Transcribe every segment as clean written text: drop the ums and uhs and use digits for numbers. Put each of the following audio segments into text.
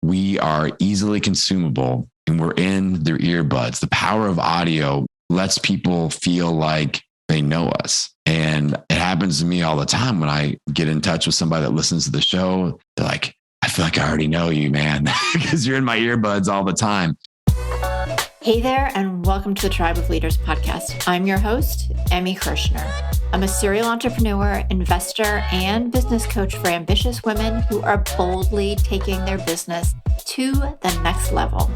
we are easily consumable and we're in their earbuds. The power of audio lets people feel like they know us. And it happens to me all the time when I get in touch with somebody that listens to the show. They're like, I feel like I already know you, man, because you're in my earbuds all the time. Hey there, and welcome to the Tribe of Leaders podcast. I'm your host, Emmy Kirshner. I'm a serial entrepreneur, investor, and business coach for ambitious women who are boldly taking their business to the next level.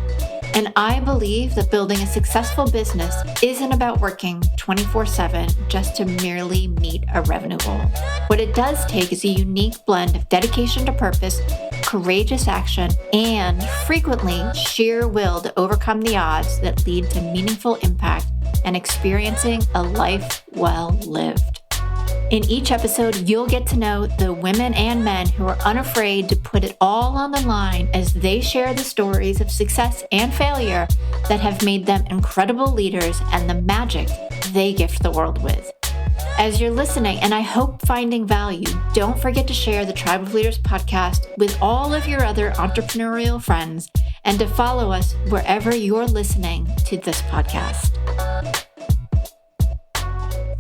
And I believe that building a successful business isn't about working 24/7 just to merely meet a revenue goal. What it does take is a unique blend of dedication to purpose, courageous action, and frequently sheer will to overcome the odds that lead to meaningful impact and experiencing a life well lived. In each episode, you'll get to know the women and men who are unafraid to put it all on the line as they share the stories of success and failure that have made them incredible leaders and the magic they gift the world with. As you're listening, and I hope finding value, don't forget to share the Tribe of Leaders podcast with all of your other entrepreneurial friends and to follow us wherever you're listening to this podcast.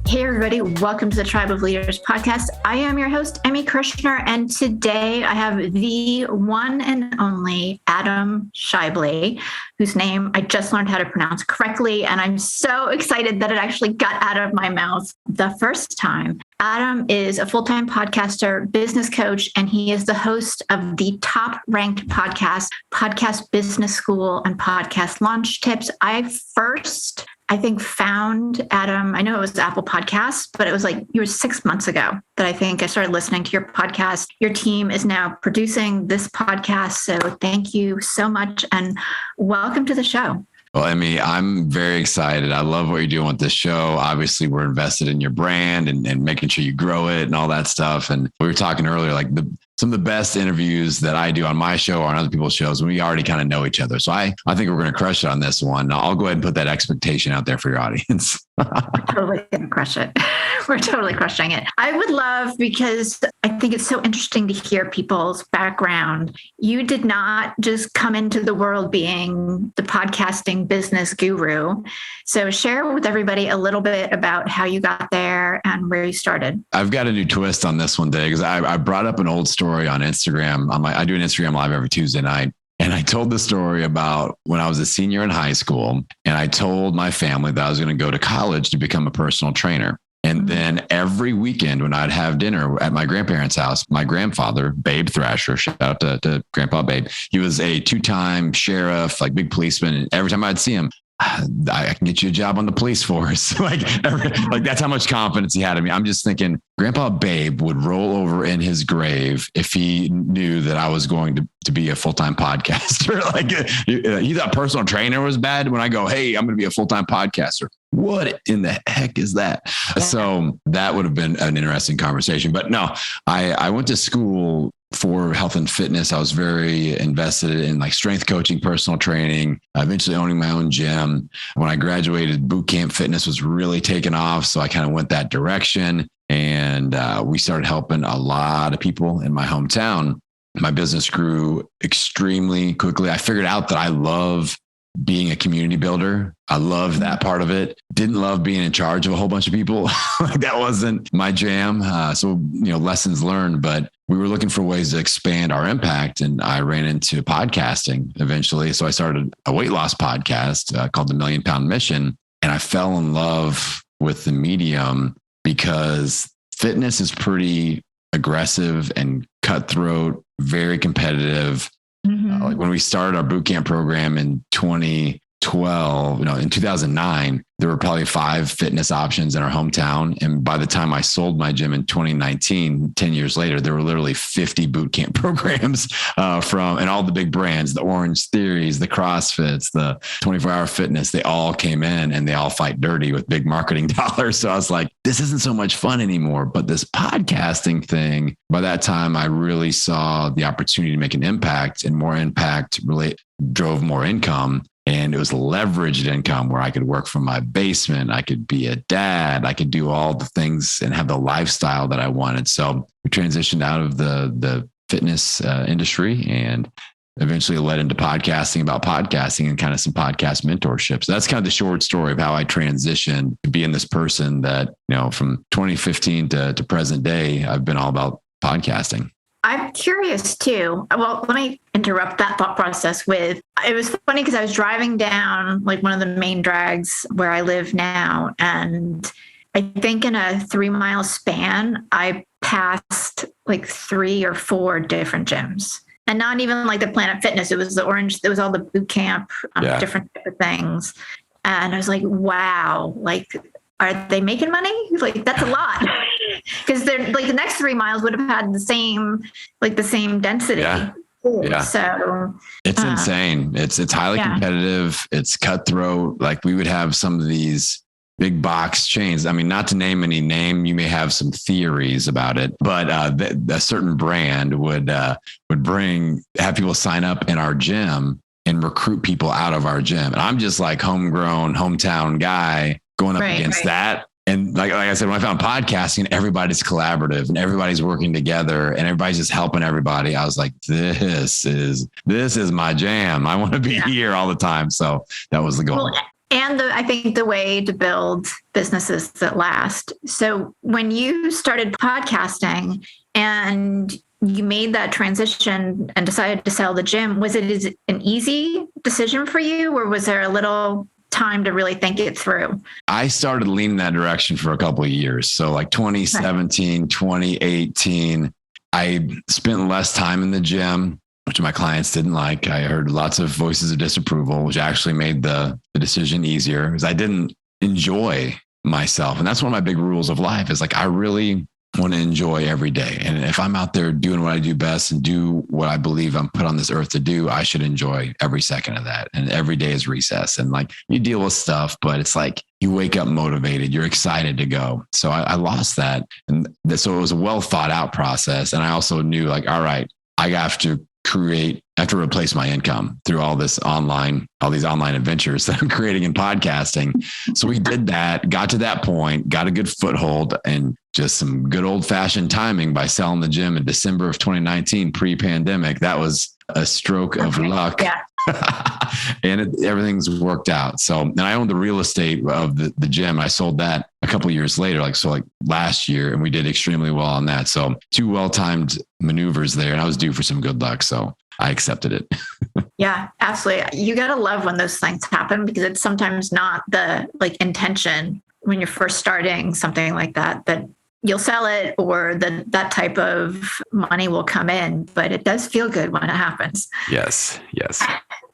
Hey everybody, welcome to the Tribe of Leaders podcast. I am your host, Emmy Kirshner, and today I have the one and only Adam Schaeuble, whose name I just learned how to pronounce correctly, and I'm so excited that it actually got out of my mouth the first time. Adam is a full-time podcaster, business coach, and he is the host of the top-ranked podcast, Podcast Business School and Podcast Launch Tips. I think found Adam, I know it was Apple Podcasts, but it was like 6 months ago that I think I started listening to your podcast. Your team is now producing this podcast. So thank you so much and welcome to the show. Well, Emmy, I'm very excited. I love what you're doing with this show. Obviously, we're invested in your brand and making sure you grow it and all that stuff. And we were talking earlier, like some of the best interviews that I do on my show or on other people's shows, we already kind of know each other. So I think we're going to crush it on this one. I'll go ahead and put that expectation out there for your audience. We're totally going to crush it. We're totally crushing it. I would love, because I think it's so interesting to hear people's background. You did not just come into the world being the podcasting business guru. So share with everybody a little bit about how you got there and where you started. I've got a new twist on this one day because I brought up an old story on Instagram. I do an Instagram live every Tuesday night. And I told the story about when I was a senior in high school, and I told my family that I was going to go to college to become a personal trainer. And then every weekend when I'd have dinner at my grandparents' house, my grandfather, Babe Thrasher, shout out to Grandpa Babe, he was a 2-time sheriff, like big policeman. And every time I'd see him, I can get you a job on the police force. like that's how much confidence he had in me. I'm just thinking Grandpa Babe would roll over in his grave if he knew that I was going to be a full-time podcaster. Like he thought personal trainer was bad when I go, hey, I'm going to be a full-time podcaster. What in the heck is that? Yeah. So that would have been an interesting conversation. But no, I went to school for health and fitness. I was very invested in like strength coaching, personal training, eventually owning my own gym. When I graduated, boot camp fitness was really taking off. So I kind of went that direction, and we started helping a lot of people in my hometown. My business grew extremely quickly. I figured out that I love being a community builder. I love that part of it. Didn't love being in charge of a whole bunch of people. That wasn't my jam. So, lessons learned, but we were looking for ways to expand our impact. And I ran into podcasting eventually. So I started a weight loss podcast called The Million Pound Mission. And I fell in love with the medium because fitness is pretty aggressive and cutthroat, very competitive. Mm-hmm. Like when we started our bootcamp program in 2009, there were probably 5 fitness options in our hometown. And by the time I sold my gym in 2019, 10 years later, there were literally 50 bootcamp programs and all the big brands, the Orange Theories, the CrossFits, the 24-hour fitness, they all came in and they all fight dirty with big marketing dollars. So I was like, this isn't so much fun anymore. But this podcasting thing, by that time, I really saw the opportunity to make an impact, and more impact drove more income. And it was leveraged income where I could work from my basement. I could be a dad. I could do all the things and have the lifestyle that I wanted. So we transitioned out of the fitness industry and eventually led into podcasting about podcasting and kind of some podcast mentorship. So that's kind of the short story of how I transitioned to being this person that, from 2015 to present day, I've been all about podcasting. I'm curious too. Well, let me interrupt that thought process with, it was funny because I was driving down like one of the main drags where I live now. And I think in a 3-mile span, I passed like 3 or 4 different gyms. And not even like the Planet Fitness. It was the Orange. It was all the boot camp, different type of things. And I was like, wow, like, are they making money? Like, that's a lot. Because they're like the next 3 miles would have had the same density. Yeah. So it's insane. It's highly competitive. It's cutthroat. Like we would have some of these big box chains. I mean, not to name any name, you may have some theories about it, but a certain brand would have people sign up in our gym and recruit people out of our gym. And I'm just like homegrown, hometown guy going up against that. And like I said, when I found podcasting, everybody's collaborative and everybody's working together and everybody's just helping everybody. I was like, this is my jam. I want to be here all the time. So that was the goal. Well, and I think the way to build businesses that last. So when you started podcasting and you made that transition and decided to sell the gym, was it an easy decision for you, or was there a little time to really think it through? I started leaning that direction for a couple of years. So like 2017, 2018, I spent less time in the gym, which my clients didn't like. I heard lots of voices of disapproval, which actually made the decision easier because I didn't enjoy myself. And that's one of my big rules of life is like, I really want to enjoy every day. And if I'm out there doing what I do best and do what I believe I'm put on this earth to do, I should enjoy every second of that. And every day is recess. And like you deal with stuff, but it's like you wake up motivated, you're excited to go. So I lost that. And so it was a well thought out process. And I also knew like, all right, I have to replace my income through all these online adventures that I'm creating in podcasting. So we did that, got to that point, got a good foothold, and just some good old fashioned timing by selling the gym in December of 2019, pre-pandemic. That was a stroke of luck. Yeah. And everything's worked out. So, and I owned the real estate of the gym. I sold that a couple of years later, like last year, and we did extremely well on that. So 2 well-timed maneuvers there, and I was due for some good luck. So I accepted it. Yeah, absolutely. You got to love when those things happen because it's sometimes not the intention when you're first starting something like that you'll sell it or that type of money will come in, but it does feel good when it happens. Yes.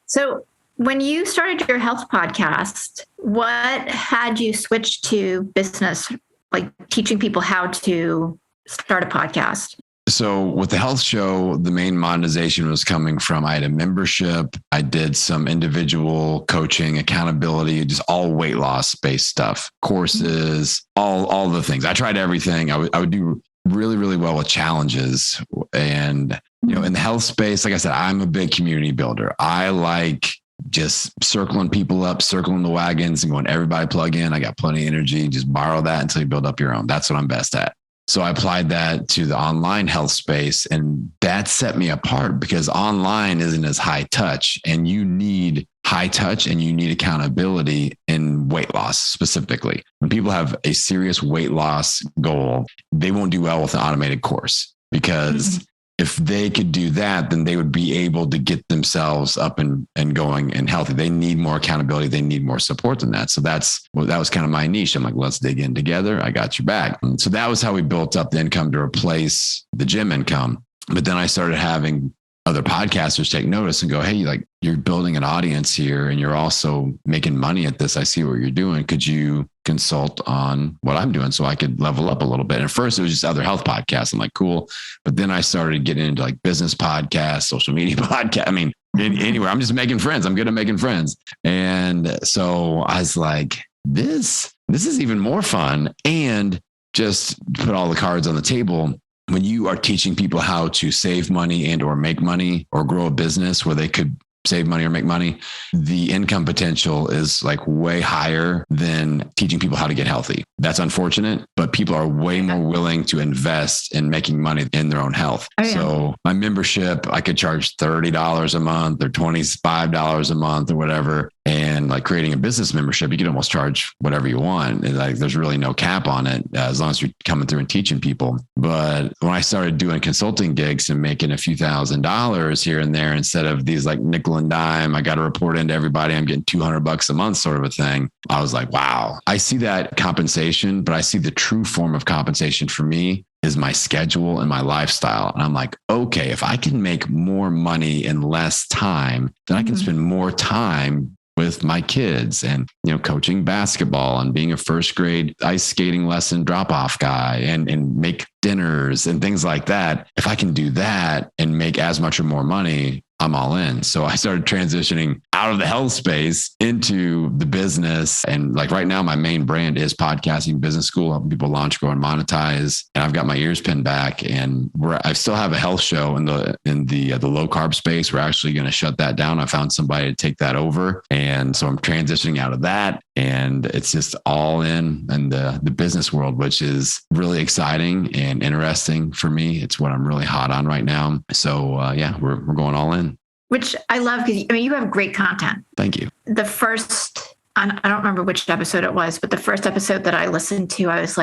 So when you started your health podcast, what had you switch to business, like teaching people how to start a podcast? So with the health show, the main monetization was coming from, I had a membership. I did some individual coaching, accountability, just all weight loss based stuff, courses, all the things. I tried everything. I would do really, really well with challenges. And, in the health space, like I said, I'm a big community builder. I like just circling people up, circling the wagons and going, everybody plug in. I got plenty of energy. Just borrow that until you build up your own. That's what I'm best at. So I applied that to the online health space, and that set me apart because online isn't as high touch, and you need high touch and you need accountability in weight loss specifically. When people have a serious weight loss goal, they won't do well with an automated course because if they could do that, then they would be able to get themselves up and going and healthy. They need more accountability. They need more support than that. So that was kind of my niche. I'm like, let's dig in together. I got your back. And so that was how we built up the income to replace the gym income. But then I started having other podcasters take notice and go, hey, like you're building an audience here and you're also making money at this. I see what you're doing. Could you consult on what I'm doing so I could level up a little bit? And at first it was just other health podcasts. I'm like, cool. But then I started getting into like business podcasts, social media podcasts. I mean, anywhere. I'm just making friends. I'm good at making friends. And so I was like, this is even more fun. And just put all the cards on the table. When you are teaching people how to save money and or make money or grow a business where they could save money or make money, the income potential is like way higher than teaching people how to get healthy. That's unfortunate, but people are way more willing to invest in making money in their own health. Oh, yeah. So my membership, I could charge $30 a month or $25 a month or whatever. And like creating a business membership, you can almost charge whatever you want. And like, there's really no cap on it as long as you're coming through and teaching people. But when I started doing consulting gigs and making a few $1,000s here and there, instead of these like nickel and dime, I got to report into everybody, I'm getting $200 a month sort of a thing. I was like, wow, I see that compensation, but I see the true form of compensation for me is my schedule and my lifestyle. And I'm like, okay, if I can make more money in less time, then I can spend more time with my kids and, coaching basketball and being a first grade ice skating lesson drop-off guy and make dinners and things like that. If I can do that and make as much or more money, I'm all in. So I started transitioning out of the health space into the business. And like right now, my main brand is Podcasting Business School, helping people launch, grow, and monetize. And I've got my ears pinned back, and I still have a health show in the low carb space. We're actually going to shut that down. I found somebody to take that over. And so I'm transitioning out of that. And it's just all in the business world, which is really exciting and interesting for me. It's what I'm really hot on right now. So we're going all in. Which I love because you have great content. Thank you. I don't remember which episode it was, but the first episode that I listened to, I was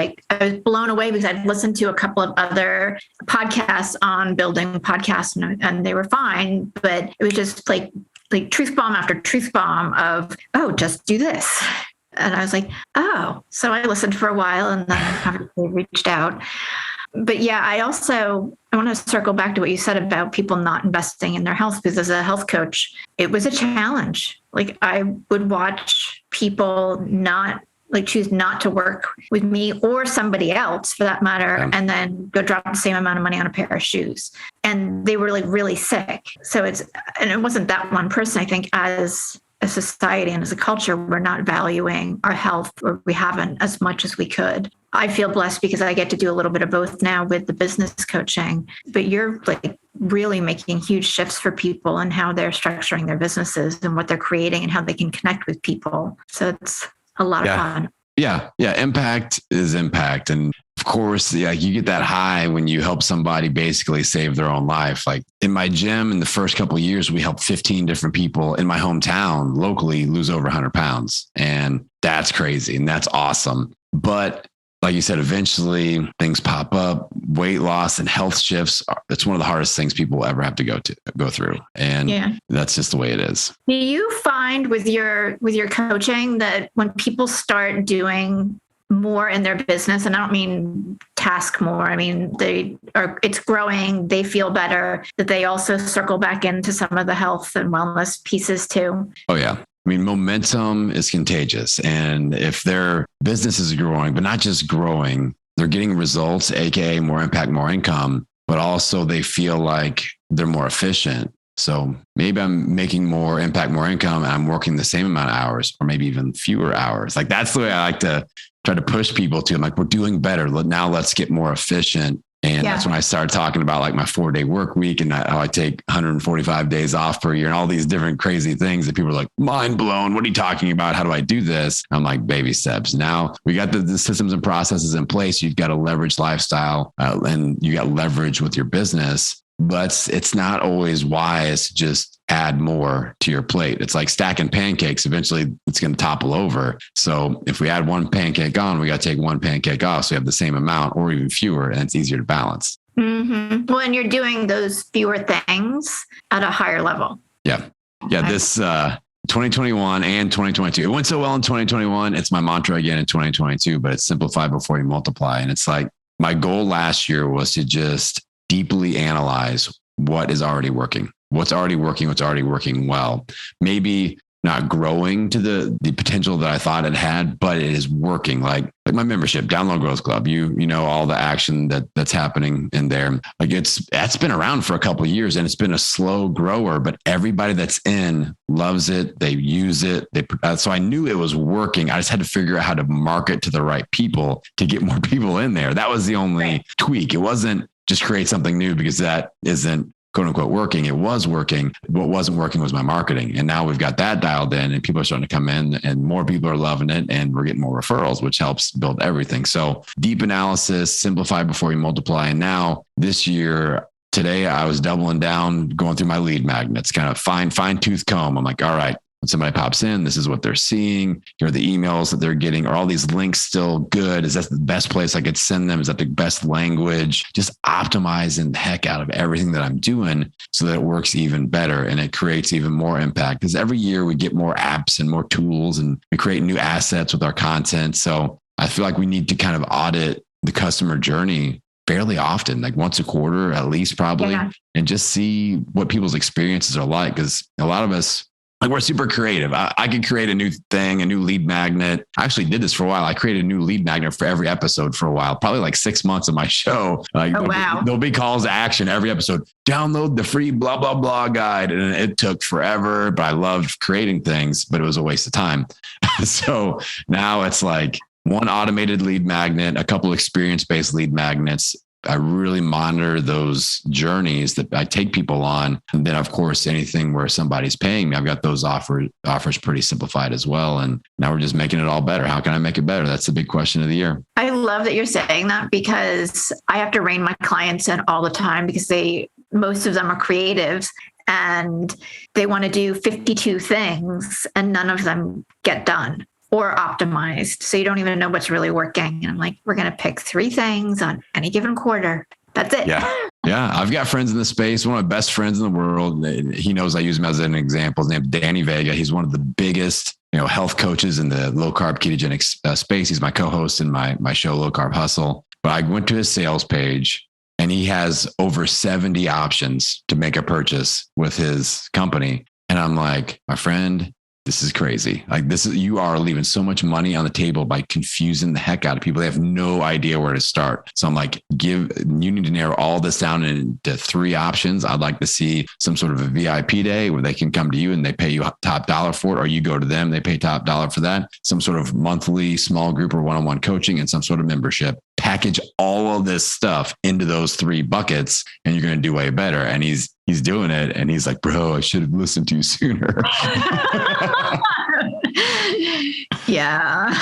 blown away because I'd listened to a couple of other podcasts on building podcasts and they were fine, but it was just like truth bomb after truth bomb of, oh, just do this. And I was like, oh, so I listened for a while and then obviously reached out. But yeah, I want to circle back to what you said about people not investing in their health, because as a health coach, it was a challenge. Like I would watch people choose not to work with me or somebody else for that matter, and then go drop the same amount of money on a pair of shoes. And they were like really sick. So it wasn't that one person. I think as a society and as a culture, we're not valuing our health, or we haven't as much as we could. I feel blessed because I get to do a little bit of both now with the business coaching, but you're like really making huge shifts for people and how they're structuring their businesses and what they're creating and how they can connect with people. So it's a lot of fun. Yeah. Impact is impact. And of course, you get that high when you help somebody basically save their own life. Like in my gym, in the first couple of years, we helped 15 different people in my hometown locally lose over 100 pounds. And that's crazy. And that's awesome. But like you said, eventually things pop up, weight loss and health shifts. It's one of the hardest things people will ever have to go through. And that's just the way it is. Do you find with your coaching that when people start doing more in their business, and I don't mean task more, I mean, it's growing, they feel better, that they also circle back into some of the health and wellness pieces too? Oh yeah. I mean, momentum is contagious. And if their business is growing, but not just growing, they're getting results, AKA more impact, more income, but also they feel like they're more efficient. So maybe I'm making more impact, more income, and I'm working the same amount of hours, or maybe even fewer hours. Like that's the way I like to try to push people to. I'm like, we're doing better. Now let's get more efficient. And that's when I started talking about like my 4-day work week and how I take 145 days off per year and all these different crazy things that people are like, mind blown. What are you talking about? How do I do this? I'm like, baby steps. Now we got the systems and processes in place. You've got a leverage lifestyle and you got leverage with your business, but it's not always wise to just add more to your plate. It's like stacking pancakes. Eventually it's going to topple over. So if we add one pancake on, we got to take one pancake off. So we have the same amount or even fewer, and it's easier to balance. Mm-hmm. Well, and you're doing those fewer things at a higher level. Yeah. This 2021 and 2022, it went so well in 2021. It's my mantra again in 2022, but it's simplify before you multiply. And it's like my goal last year was to just deeply analyze what is already working. What's already working well. Maybe not growing to the potential that I thought it had, but it is working. Like my membership, Download Growth Club, you know, all the action that's happening in there. Like that's been around for a couple of years and it's been a slow grower, but everybody that's in loves it. They use it. So I knew it was working. I just had to figure out how to market to the right people to get more people in there. That was the only tweak. It wasn't just create something new, because that isn't quote unquote working. It was working. What wasn't working was my marketing. And now we've got that dialed in and people are starting to come in and more people are loving it and we're getting more referrals, which helps build everything. So deep analysis, simplify before you multiply. And now this year, today I was doubling down, going through my lead magnets, kind of fine tooth comb. I'm like, all right, when somebody pops in, this is what they're seeing. Here are the emails that they're getting. Are all these links still good? Is that the best place I could send them? Is that the best language? Just optimizing the heck out of everything that I'm doing so that it works even better and it creates even more impact. Because every year we get more apps and more tools and we create new assets with our content. So I feel like we need to kind of audit the customer journey fairly often, like once a quarter, at least probably, and just see what people's experiences are like. Because a lot of us, like we're super creative. I could create a new thing, a new lead magnet. I actually did this for a while. I created a new lead magnet for every episode for a while, probably like 6 months of my show. Like, there'll be calls to action every episode. Download the free blah, blah, blah guide. And it took forever, but I loved creating things, but it was a waste of time. So now it's like one automated lead magnet, a couple experience-based lead magnets. I really monitor those journeys that I take people on. And then of course, anything where somebody's paying me, I've got those offers pretty simplified as well. And now we're just making it all better. How can I make it better? That's the big question of the year. I love that you're saying that because I have to rein my clients in all the time because most of them are creatives and they want to do 52 things and none of them get done or optimized. So you don't even know what's really working. And I'm like, we're going to pick 3 things on any given quarter. That's it. Yeah. I've got friends in the space. One of my best friends in the world. He knows I use him as an example. His name is Danny Vega. He's one of the biggest, health coaches in the low carb ketogenic space. He's my co-host in my show, Low Carb Hustle. But I went to his sales page and he has over 70 options to make a purchase with his company. And I'm like, my friend, this is crazy. Like you are leaving so much money on the table by confusing the heck out of people. They have no idea where to start. So I'm like, you need to narrow all this down into 3 options. I'd like to see some sort of a VIP day where they can come to you and they pay you top dollar for it, or you go to them, they pay top dollar for that. Some sort of monthly small group or one-on-one coaching and some sort of membership. Package all of this stuff into those 3 buckets and you're going to do way better. And he's doing it. And he's like, bro, I should have listened to you sooner. Yeah.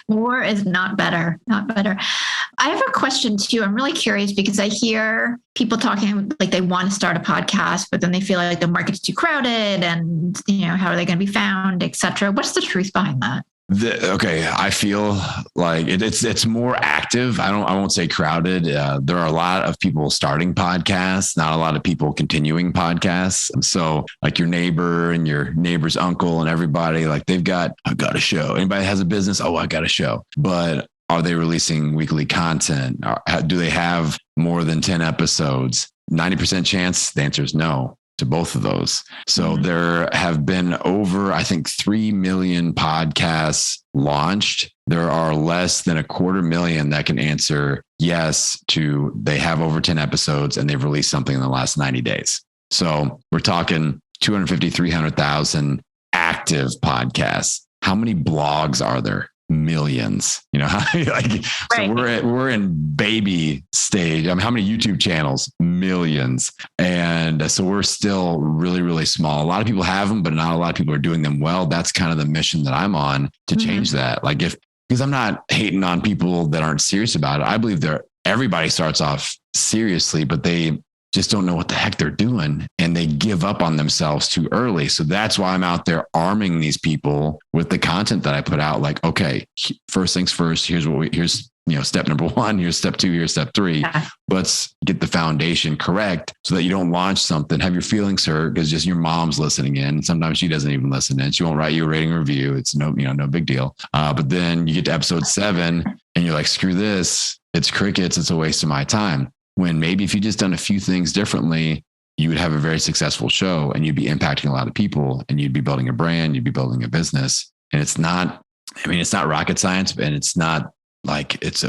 More is not better. I have a question too. I'm really curious because I hear people talking like they want to start a podcast, but then they feel like the market's too crowded and, how are they going to be found, et cetera. What's the truth behind that? I feel like it's more active. I won't say crowded. There are a lot of people starting podcasts, not a lot of people continuing podcasts. And so like your neighbor and your neighbor's uncle and everybody, like I've got a show. Anybody has a business? Oh, I got a show. But are they releasing weekly content? Do they have more than 10 episodes? 90% chance. The answer is no to both of those. So there have been over, I think, 3 million podcasts launched. There are less than 250,000 that can answer yes to they have over 10 episodes and they've released something in the last 90 days. So we're talking 250, 300,000 active podcasts. How many blogs are there? Millions, right. So we're in baby stage. I mean, how many YouTube channels? Millions. And so we're still really, really small. A lot of people have them, but not a lot of people are doing them well. That's kind of the mission that I'm on to change that. Like because I'm not hating on people that aren't serious about it. I believe everybody starts off seriously, but they just don't know what the heck they're doing and they give up on themselves too early. So that's why I'm out there arming these people with the content that I put out. Like, okay, first things first, here's step number 1, here's step 2, here's step 3. Yeah. Let's get the foundation correct so that you don't launch something, have your feelings hurt because just your mom's listening in. Sometimes she doesn't even listen in. She won't write you a rating review. It's no big deal. But then you get to episode 7 and you're like, screw this. It's crickets. It's a waste of my time. When maybe if you just done a few things differently, you would have a very successful show and you'd be impacting a lot of people and you'd be building a brand, you'd be building a business. And it's not rocket science, and it's not like it's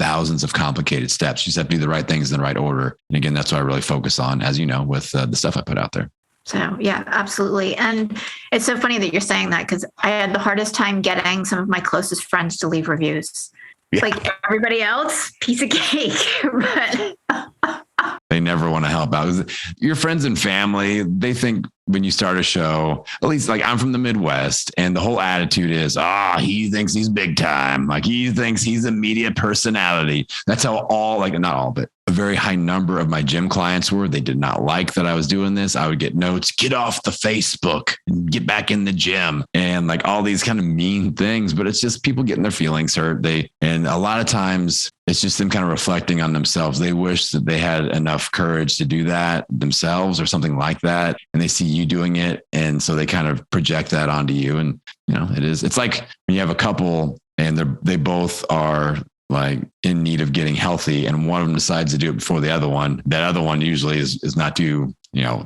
thousands of complicated steps. You just have to do the right things in the right order. And again, that's what I really focus on, as you know, with the stuff I put out there. So yeah, absolutely. And it's so funny that you're saying that because I had the hardest time getting some of my closest friends to leave reviews. Yeah. Like everybody else, piece of cake. But They never want to help out. Your friends and family, they think when you start a show, at least like I'm from the Midwest, and the whole attitude is, he thinks he's big time. Like he thinks he's a media personality. That's how not all, but a very high number of my gym clients were. They did not like that I was doing this. I would get notes, get off the Facebook and get back in the gym, and like all these kind of mean things, but it's just people getting their feelings hurt. And a lot of times it's just them kind of reflecting on themselves. They wish that they had enough courage to do that themselves or something like that. And they see you doing it. And so they kind of project that onto you. And, it's like when you have a couple and they both are like in need of getting healthy, and one of them decides to do it before the other one, that other one usually is not too,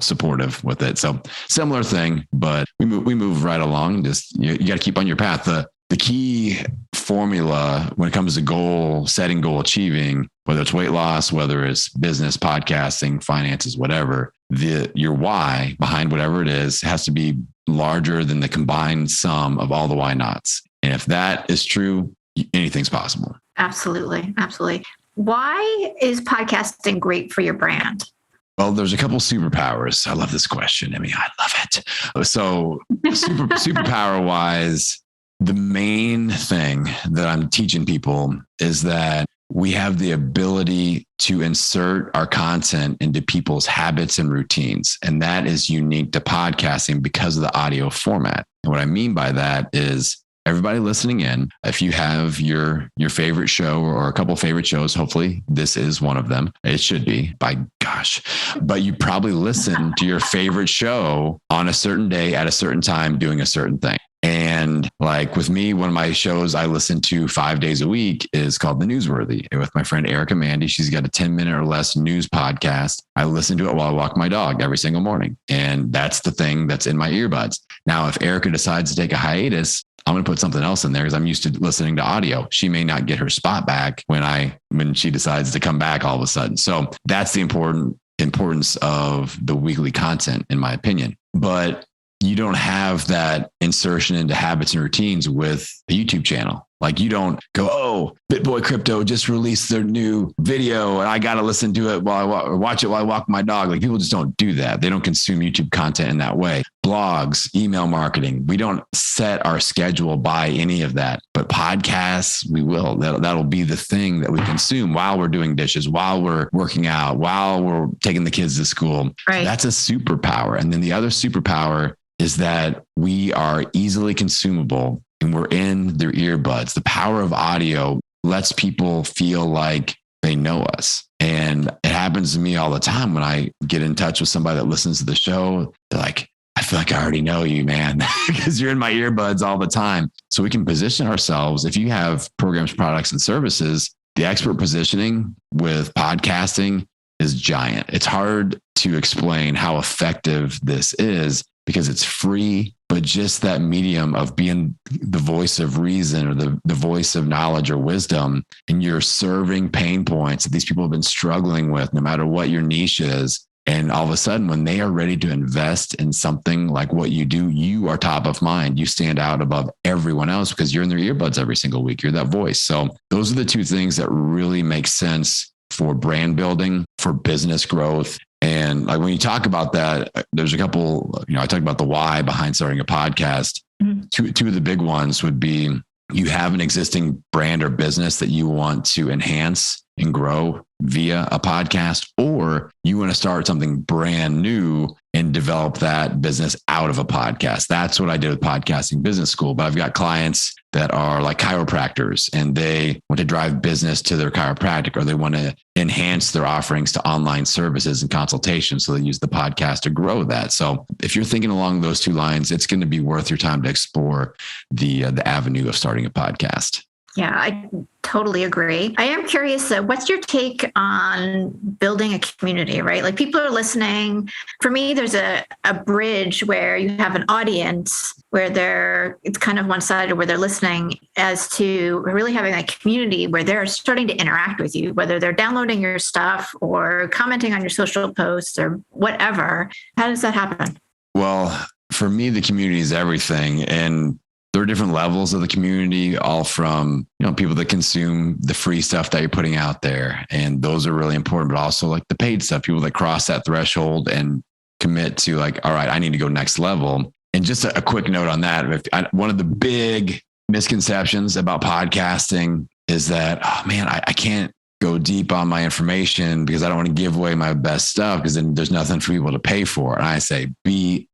supportive with it. So similar thing, but we move right along. Just, you got to keep on your path. The key formula when it comes to goal setting, goal achieving, whether it's weight loss, whether it's business, podcasting, finances, whatever, your why behind whatever it is has to be larger than the combined sum of all the why nots. And if that is true, anything's possible. Absolutely. Absolutely. Why is podcasting great for your brand? Well, there's a couple superpowers. I love this question. I love it. So superpower wise, the main thing that I'm teaching people is that we have the ability to insert our content into people's habits and routines. And that is unique to podcasting because of the audio format. And what I mean by that is everybody listening in, if you have your favorite show or a couple favorite shows, hopefully this is one of them. It should be, by gosh. But you probably listen to your favorite show on a certain day at a certain time doing a certain thing. And like with me, one of my shows I listen to 5 days a week is called The Newsworthy with my friend Erica Mandy. She's got a 10-minute or less news podcast. I listen to it while I walk my dog every single morning. And that's the thing that's in my earbuds. Now, if Erica decides to take a hiatus, I'm going to put something else in there because I'm used to listening to audio. She may not get her spot back when she decides to come back all of a sudden. So that's the importance of the weekly content, in my opinion. But you don't have that insertion into habits and routines with a YouTube channel. Like you don't go, BitBoy Crypto just released their new video and I got to listen to it or watch it while I walk my dog. Like people just don't do that. They don't consume YouTube content in that way. Blogs, email marketing. We don't set our schedule by any of that, but podcasts, we will. That'll be the thing that we consume while we're doing dishes, while we're working out, while we're taking the kids to school. Right. That's a superpower. And then the other superpower is that we are easily consumable and we're in their earbuds. The power of audio lets people feel like they know us. And it happens to me all the time when I get in touch with somebody that listens to the show. They're like, I feel like I already know you, man, because you're in my earbuds all the time. So we can position ourselves. If you have programs, products, and services, the expert positioning with podcasting is giant. It's hard to explain how effective this is because it's free, but just that medium of being the voice of reason or the voice of knowledge or wisdom, and you're serving pain points that these people have been struggling with, no matter what your niche is. And all of a sudden, when they are ready to invest in something like what you do, you are top of mind. You stand out above everyone else because you're in their earbuds every single week. You're that voice. So those are the two things that really make sense for brand building, for business growth. And like when you talk about that, there's a couple, I talked about the why behind starting a podcast. Mm-hmm. Two of the big ones would be you have an existing brand or business that you want to enhance and grow via a podcast, or you want to start something brand new and develop that business out of a podcast. That's what I did with Podcasting Business School. But I've got clients that are like chiropractors and they want to drive business to their chiropractic, or they want to enhance their offerings to online services and consultations. So they use the podcast to grow that. So if you're thinking along those two lines, it's going to be worth your time to explore the avenue of starting a podcast. Yeah, I totally agree. I am curious, what's your take on building a community, right? Like people are listening. For me, there's a bridge where you have an audience where it's kind of one-sided where they're listening, as to really having a community where they're starting to interact with you, whether they're downloading your stuff or commenting on your social posts or whatever. How does that happen? Well, for me, the community is everything. And there are different levels of the community, all from, people that consume the free stuff that you're putting out there. And those are really important, but also like the paid stuff, people that cross that threshold and commit to like, all right, I need to go next level. And just a quick note on that. One of the big misconceptions about podcasting is that, oh man, I can't go deep on my information because I don't want to give away my best stuff because then there's nothing for people to pay for. And I say, BS.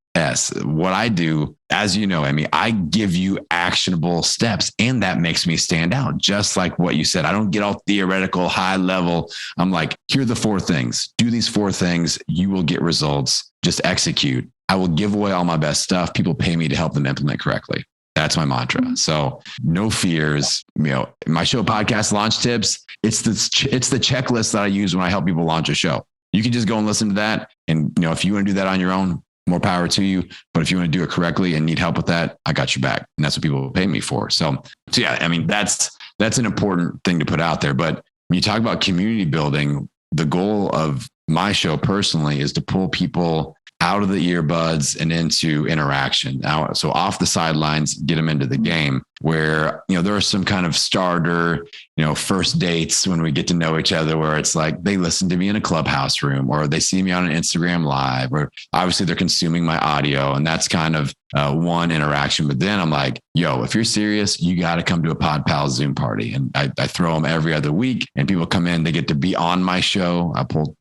What I do, as you know, Emmy, I give you actionable steps, and that makes me stand out. Just like what you said, I don't get all theoretical, high level. I'm like, here are the 4 things. Do these 4 things. You will get results. Just execute. I will give away all my best stuff. People pay me to help them implement correctly. That's my mantra. So no fears. My show podcast launch tips. It's the checklist that I use when I help people launch a show. You can just go and listen to that. And if you want to do that on your own, more power to you. But if you want to do it correctly and need help with that, I got your back. And that's what people pay me for. So yeah, I mean, that's an important thing to put out there. But when you talk about community building, the goal of my show personally is to pull people out of the earbuds and into interaction. So off the sidelines, get them into the game where, there are some kind of starter, first dates when we get to know each other, where it's like they listen to me in a Clubhouse room, or they see me on an Instagram live, or obviously they're consuming my audio. And that's kind of one interaction. But then I'm like, yo, if you're serious, you got to come to a Pod Pal Zoom party. And I throw them every other week, and people come in, they get to be on my show. I pull,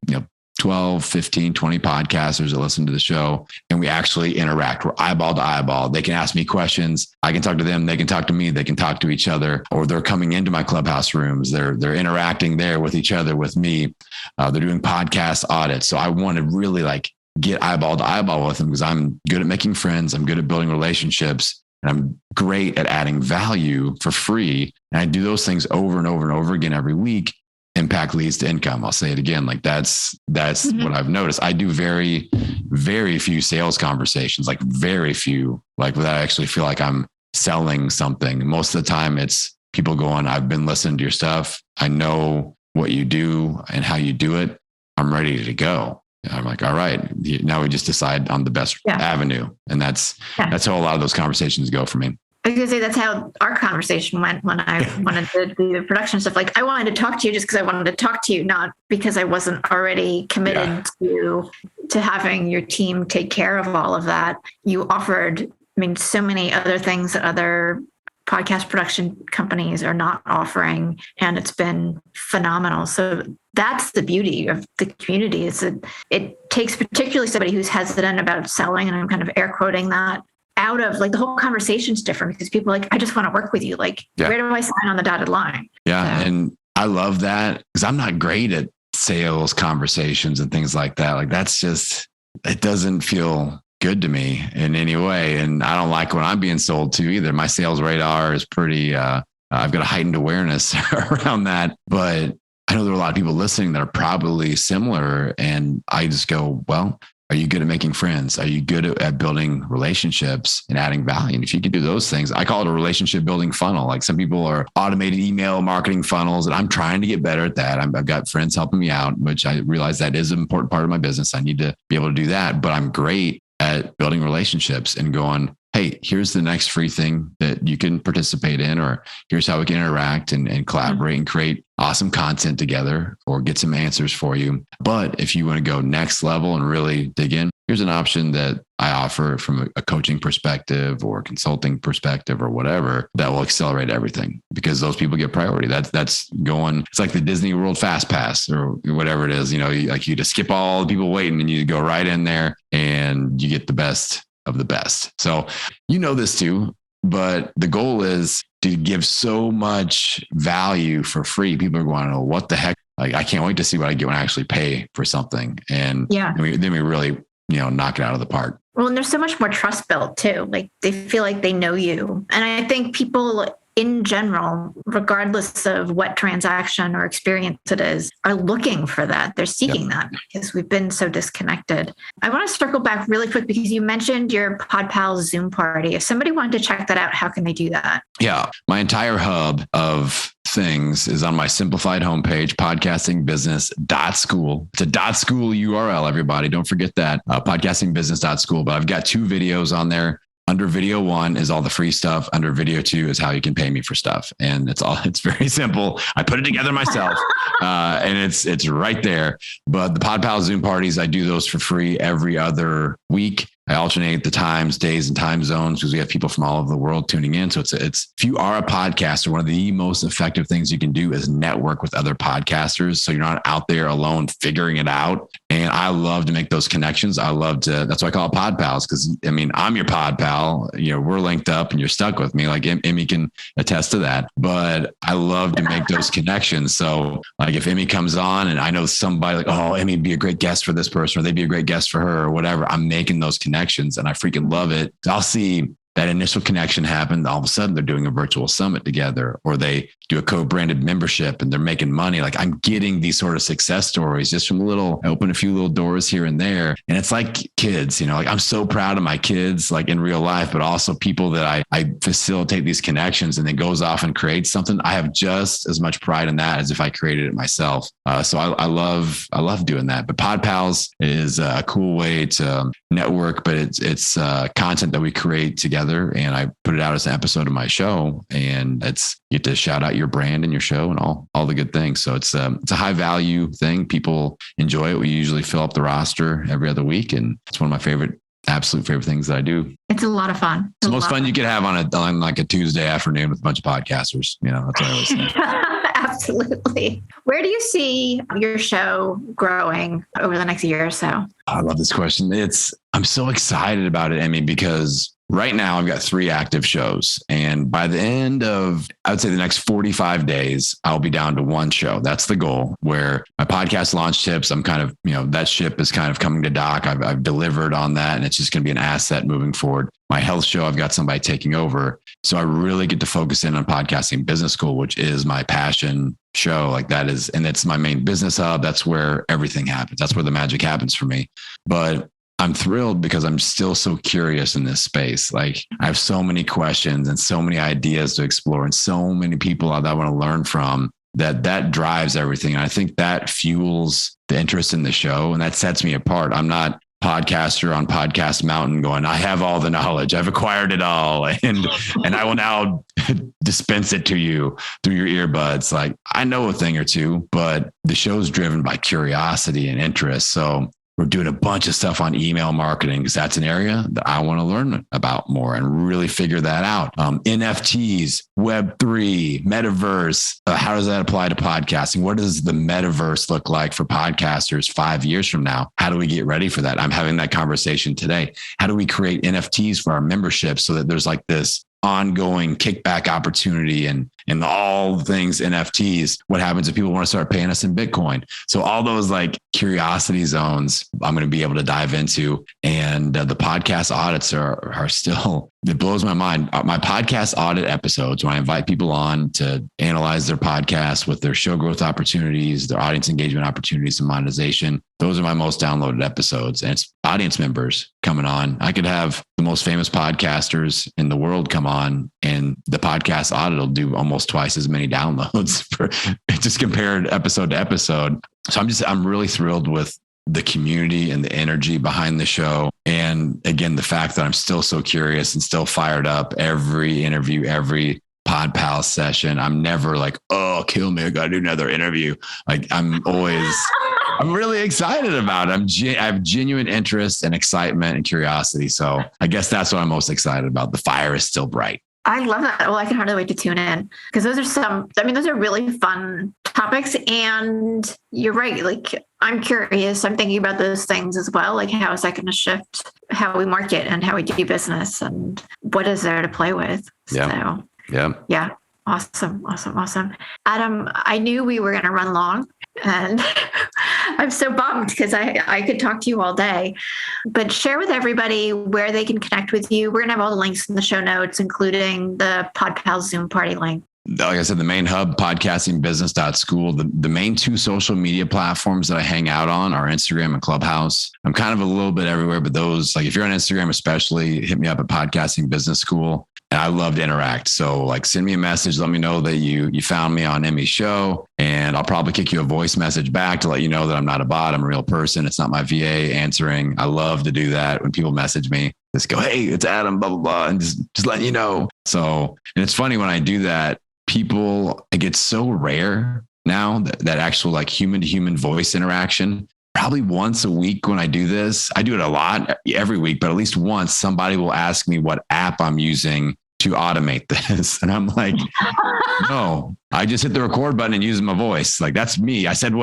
12, 15, 20 podcasters that listen to the show, and we actually interact. We're eyeball to eyeball. They can ask me questions. I can talk to them. They can talk to me. They can talk to each other, or they're coming into my Clubhouse rooms. They're interacting there with each other, with me. They're doing podcast audits. So I want to really like get eyeball to eyeball with them, because I'm good at making friends. I'm good at building relationships, and I'm great at adding value for free. And I do those things over and over and over again every week. Impact leads to income. I'll say it again. Like that's what I've noticed. I do very, very few sales conversations, like very few, like without I actually feel like I'm selling something. Most of the time it's people going, I've been listening to your stuff. I know what you do and how you do it. I'm ready to go. And I'm like, all right, now we just decide on the best avenue. And that's how a lot of those conversations go for me. I was going to say that's how our conversation went when I wanted to do the production stuff. Like I wanted to talk to you just because I wanted to talk to you, not because I wasn't already committed to having your team take care of all of that. You offered, so many other things that other podcast production companies are not offering, and it's been phenomenal. So that's the beauty of the community, is that it takes particularly somebody who's hesitant about selling, and I'm kind of air quoting that, out of like the whole conversation's different, because people are like, I just want to work with you. Like, where do I sign on the dotted line? Yeah. So. And I love that, because I'm not great at sales conversations and things like that. Like that's just, it doesn't feel good to me in any way. And I don't like when I'm being sold to either. My sales radar is pretty, I've got a heightened awareness around that, but I know there are a lot of people listening that are probably similar. And I just go, well, are you good at making friends? Are you good at building relationships and adding value? And if you can do those things, I call it a relationship building funnel. Like some people are automated email marketing funnels, and I'm trying to get better at that. I've got friends helping me out, which I realize that is an important part of my business. I need to be able to do that, but I'm great at building relationships and going, hey, here's the next free thing that you can participate in, or here's how we can interact and collaborate and create awesome content together, or get some answers for you. But if you want to go next level and really dig in, here's an option that I offer from a coaching perspective or consulting perspective or whatever that will accelerate everything, because those people get priority. That's going, it's like the Disney World Fast Pass or whatever it is, you just skip all the people waiting and you go right in there and you get the best of the best. So this too, but the goal is to give so much value for free. People are going, oh, what the heck? Like, I can't wait to see what I get when I actually pay for something. And then we really, knock it out of the park. Well, and there's so much more trust built too. Like they feel like they know you. And I think people in general, regardless of what transaction or experience it is, are looking for that. They're seeking that, because we've been so disconnected. I want to circle back really quick, because you mentioned your PodPal Zoom party. If somebody wanted to check that out, how can they do that? Yeah. My entire hub of things is on my simplified homepage, podcastingbusiness.school. It's a .school URL, everybody. Don't forget that, podcastingbusiness.school. But I've got 2 videos on there. under video 1 is all the free stuff. Under video 2 is how you can pay me for stuff. And it's very simple. I put it together myself and it's right there. But the Pod Pals Zoom parties, I do those for free every other week. I alternate the times, days, and time zones because we have people from all over the world tuning in. So it's if you are a podcaster, one of the most effective things you can do is network with other podcasters. So you're not out there alone figuring it out. And I love to make those connections. That's why I call it Pod Pals. Cause I mean, I'm your pod pal, we're linked up and you're stuck with me. Like Emmy can attest to that, but I love to make those connections. So like if Emmy comes on and I know somebody like, oh, Emmy would be a great guest for this person, or they'd be a great guest for her or whatever, I'm making those connections and I freaking love it. I'll see that initial connection happen. All of a sudden they're doing a virtual summit together, or they do a co-branded membership and they're making money. Like I'm getting these sort of success stories just from I open a few little doors here and there. And it's like kids, like I'm so proud of my kids, like in real life, but also people that I facilitate these connections and then goes off and creates something. I have just as much pride in that as if I created it myself. So I love doing that. But Pod Pals is a cool way to network, but it's content that we create together. And I put it out as an episode of my show, and you get to shout out your brand and your show and all the good things. So it's a high value thing. People enjoy it. We usually fill up the roster every other week, and it's one of my absolute favorite things that I do. It's a lot of fun. It's the most fun you could have on like a Tuesday afternoon with a bunch of podcasters. That's what I always say. Absolutely. Where do you see your show growing over the next year or so? I love this question. I'm so excited about it, Emmy, because right now I've got 3 active shows. And by the end of, I would say the next 45 days, I'll be down to 1 show. That's the goal, where my podcast launch tips, I'm kind of, that ship is kind of coming to dock. I've delivered on that, and it's just going to be an asset moving forward. My health show, I've got somebody taking over. So I really get to focus in on Podcasting Business School, which is my passion show. Like that is, and it's my main business hub. That's where everything happens. That's where the magic happens for me. But I'm thrilled because I'm still so curious in this space. Like I have so many questions and so many ideas to explore and so many people that I want to learn from that drives everything. And I think that fuels the interest in the show, and that sets me apart. I'm not podcaster on Podcast Mountain going, I have all the knowledge. I've acquired it all. And I will now dispense it to you through your earbuds. Like I know a thing or two, but the show's driven by curiosity and interest. So we're doing a bunch of stuff on email marketing because that's an area that I want to learn about more and really figure that out. NFTs, Web3, metaverse. How does that apply to podcasting? What does the metaverse look like for podcasters 5 years from now? How do we get ready for that? I'm having that conversation today. How do we create NFTs for our membership so that there's like this ongoing kickback opportunity and all things NFTs? What happens if people want to start paying us in Bitcoin? So all those like curiosity zones I'm going to be able to dive into. And the podcast audits are still, it blows my mind. My podcast audit episodes, when I invite people on to analyze their podcast with their show growth opportunities, their audience engagement opportunities and monetization, those are my most downloaded episodes. And it's audience members coming on. I could have the most famous podcasters in the world come on, and the podcast audit will do almost twice as many downloads for just compared episode to episode. So I'm really thrilled with the community and the energy behind the show. And again, the fact that I'm still so curious and still fired up every interview, every Pod Pal session. I'm never like, oh, kill me, I got to do another interview. Like I'm really excited about it. I have genuine interest and excitement and curiosity. So I guess that's what I'm most excited about. The fire is still bright. I love that. Well, I can hardly wait to tune in because those are really fun topics. And you're right. Like I'm curious. I'm thinking about those things as well. Like how is that going to shift how we market and how we do business and what is there to play with? Yeah. So, yeah. Awesome. Adam, I knew we were going to run long and I'm so bummed because I could talk to you all day, but share with everybody where they can connect with you. We're going to have all the links in the show notes, including the Pod Pals Zoom party link. Like I said, the main hub, podcastingbusiness.school. The main 2 social media platforms that I hang out on are Instagram and Clubhouse. I'm kind of a little bit everywhere, but those, like if you're on Instagram, especially hit me up at Podcasting Business School. And I love to interact. So like send me a message. Let me know that you found me on Emmy's show, and I'll probably kick you a voice message back to let you know that I'm not a bot. I'm a real person. It's not my VA answering. I love to do that when people message me. Just go, hey, it's Adam, blah, blah, blah. And just letting you know. So, and it's funny when I do that, it gets so rare now that actual like human to human voice interaction. Probably once a week when I do this. I do it a lot every week, but at least once somebody will ask me what app I'm using to automate this. And I'm like, no, I just hit the record button and use my voice. Like that's me. I said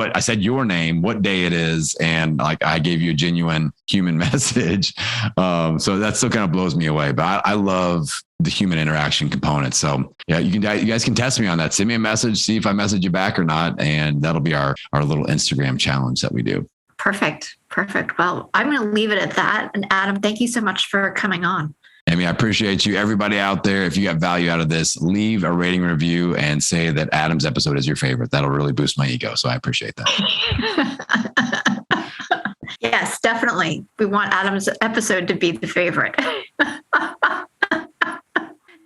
your name, what day it is. And like, I gave you a genuine human message. So that still kind of blows me away, but I love the human interaction component. So yeah, you guys can test me on that. Send me a message, see if I message you back or not. And that'll be our little Instagram challenge that we do. Perfect. Well, I'm going to leave it at that. And Adam, thank you so much for coming on. Amy, I appreciate you. Everybody out there, if you got value out of this, leave a rating review and say that Adam's episode is your favorite. That'll really boost my ego. So I appreciate that. Yes, definitely. We want Adam's episode to be the favorite.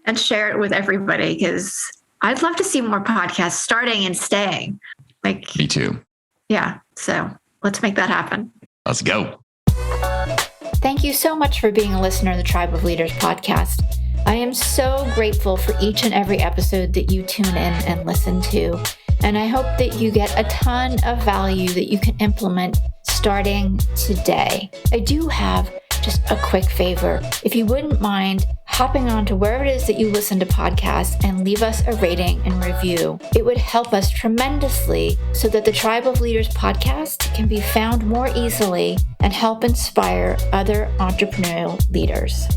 And share it with everybody, because I'd love to see more podcasts starting and staying. Like me too. Yeah. So let's make that happen. Let's go. Thank you so much for being a listener to the Tribe of Leaders podcast. I am so grateful for each and every episode that you tune in and listen to. And I hope that you get a ton of value that you can implement starting today. I do have just a quick favor. If you wouldn't mind hopping on to wherever it is that you listen to podcasts and leave us a rating and review, it would help us tremendously so that the Tribe of Leaders podcast can be found more easily and help inspire other entrepreneurial leaders.